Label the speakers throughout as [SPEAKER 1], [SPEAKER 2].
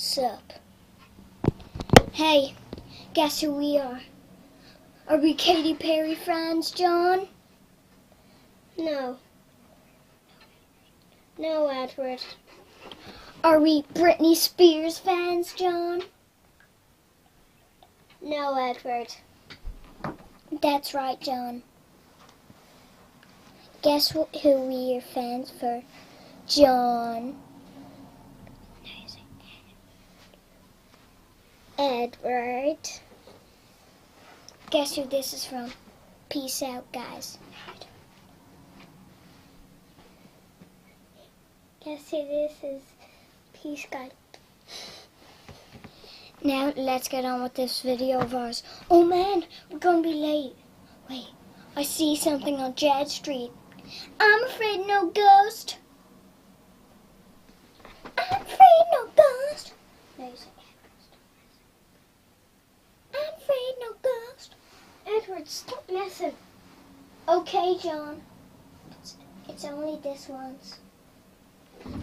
[SPEAKER 1] Sup? Hey, guess who we are? Are we Katy Perry fans, John?
[SPEAKER 2] No. No, Edward.
[SPEAKER 1] Are we Britney Spears fans, John?
[SPEAKER 2] No, Edward.
[SPEAKER 1] That's right, John. Guess who we are fans for, John?
[SPEAKER 2] Edward.
[SPEAKER 1] Guess who this is from? Peace out, guys.
[SPEAKER 2] Guess who this is? Peace, guys.
[SPEAKER 1] Now, let's get on with this video of ours. Oh man, we're gonna be late. Wait, I see something on Jed Street. I'm afraid no ghost. I'm afraid no ghost. No, you say I'm afraid no ghost.
[SPEAKER 2] Edward, stop messing.
[SPEAKER 1] Okay, John. It's only this once.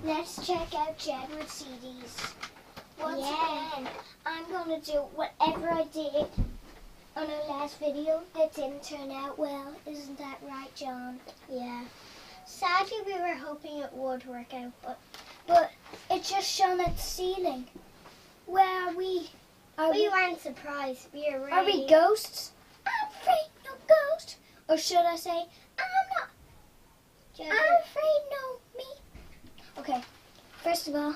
[SPEAKER 1] Let's check out Jedward's CDs. Once again, I'm going to do whatever I did on our last video that didn't turn out well. Isn't that right, John?
[SPEAKER 2] Yeah. Sadly, we were hoping it would work out,
[SPEAKER 1] But it just shone at the ceiling. Where are we?
[SPEAKER 2] we weren't surprised. We were ready.
[SPEAKER 1] Are we ghosts? I'm afraid no ghost. Or should I say, I'm not.
[SPEAKER 2] Jedward.
[SPEAKER 1] I'm afraid no me. Okay, first of all,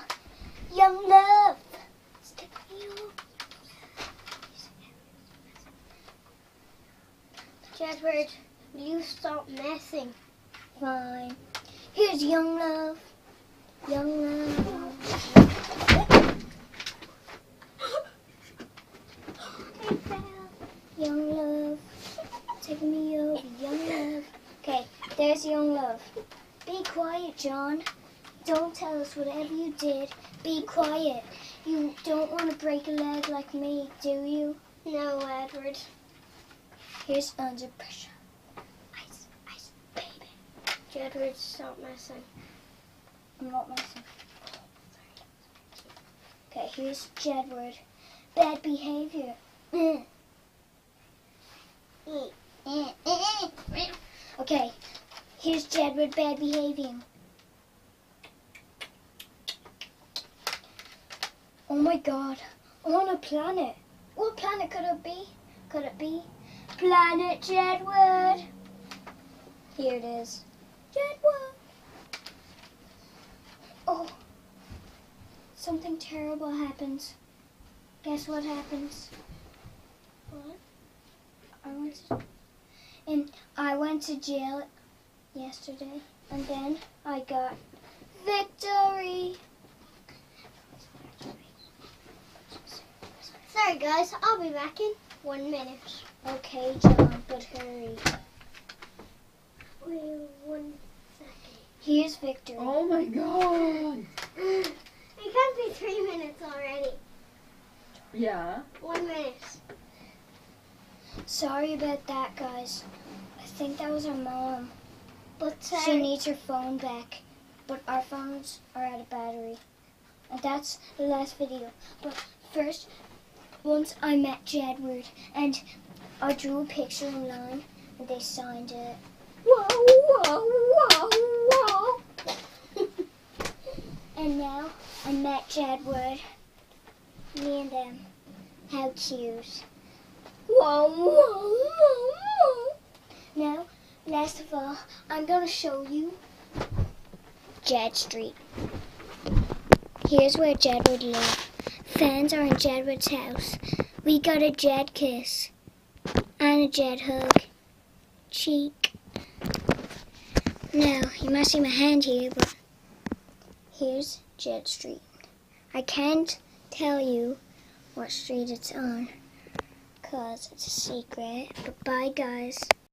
[SPEAKER 1] young love. Stick me up.
[SPEAKER 2] Jedward, will you stop messing?
[SPEAKER 1] Fine. Here's young love. Young love.
[SPEAKER 2] I fell.
[SPEAKER 1] Young love. Take me over, young love. Okay, there's young love. Be quiet, John. Don't tell us whatever you did. Be quiet. You don't want to break a leg like me, do you?
[SPEAKER 2] No, Edward.
[SPEAKER 1] Here's Under Pressure. Ice, ice, baby.
[SPEAKER 2] Jedward, stop messing.
[SPEAKER 1] I'm not messing. Okay, here's Jedward. Bad behavior. Okay, here's Jedward. Bad behavior. Oh my god, on a planet. What planet could it be? Could it be Planet Jedward? Here it is. Jedward. Oh, something terrible happens. Guess what happens?
[SPEAKER 2] What?
[SPEAKER 1] I went to jail yesterday, and then I got victory.
[SPEAKER 2] Sorry, guys. I'll be back in 1 minute.
[SPEAKER 1] Okay, John, but hurry.
[SPEAKER 2] Wait 1 second.
[SPEAKER 1] Here's victory.
[SPEAKER 3] Oh my god!
[SPEAKER 2] It can't be 3 minutes already.
[SPEAKER 3] Yeah.
[SPEAKER 2] 1 minute.
[SPEAKER 1] Sorry about that, guys. I think that was our mom.
[SPEAKER 2] But
[SPEAKER 1] She needs her phone back. But our phones are out of battery. And that's the last video. But first, once I met Jedward, and I drew a picture online, and they signed it. Whoa, whoa, whoa, whoa. And now I met Jedward. Me and them. How cute. Whoa, whoa, whoa, whoa. Now, last of all, I'm going to show you Jed Street. Here's where Jedward lived. Fans are in Jedward's house. We got a Jed kiss and a Jed hug. Cheek. Now, you must see my hand here, but here's Jed Street. I can't tell you what street it's on, because it's a secret. But bye, guys.